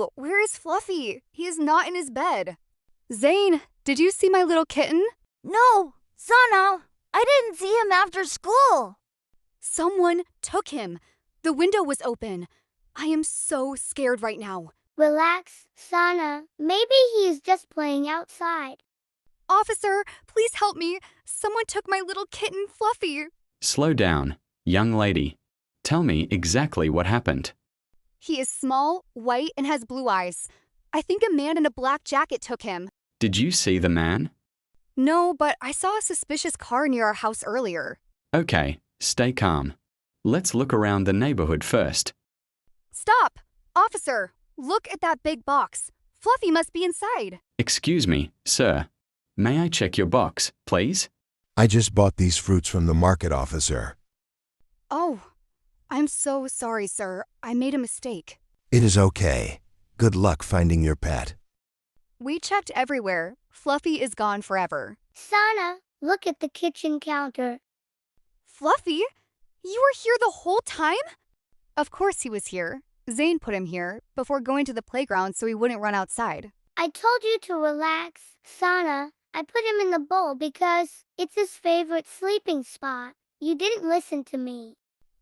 No, where is Fluffy? He is not in his bed. Zane, did you see my little kitten? No, Sana, I didn't see him after school. Someone took him. The window was open. I am so scared right now. Relax, Sana. Maybe he's just playing outside. Officer, please help me. Someone took my little kitten, Fluffy. Slow down, young lady. Tell me exactly what happened. He is small, white, and has blue eyes. I think a man in a black jacket took him. Did you see the man? No, but I saw a suspicious car near our house earlier. Okay, stay calm. Let's look around the neighborhood first. Stop! Officer, look at that big box. Fluffy must be inside. Excuse me, sir. May I check your box, please? I just bought these fruits from the market, officer. Oh, I'm so sorry, sir. I made a mistake. It is okay. Good luck finding your pet. We checked everywhere. Fluffy is gone forever. Sana, look at the kitchen counter. Fluffy? You were here the whole time? Of course he was here. Zane put him here before going to the playground so he wouldn't run outside. I told you to relax, Sana. I put him in the bowl because it's his favorite sleeping spot. You didn't listen to me.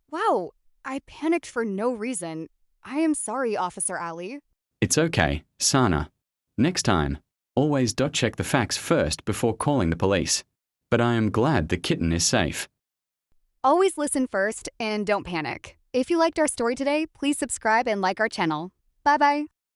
Wow, I panicked for no reason. I am sorry, Officer Ali. It's okay, Sana. Next time, always check the facts first before calling the police. But I am glad the kitten is safe. Always listen first and don't panic. If you liked our story today, please subscribe and like our channel. Bye-bye.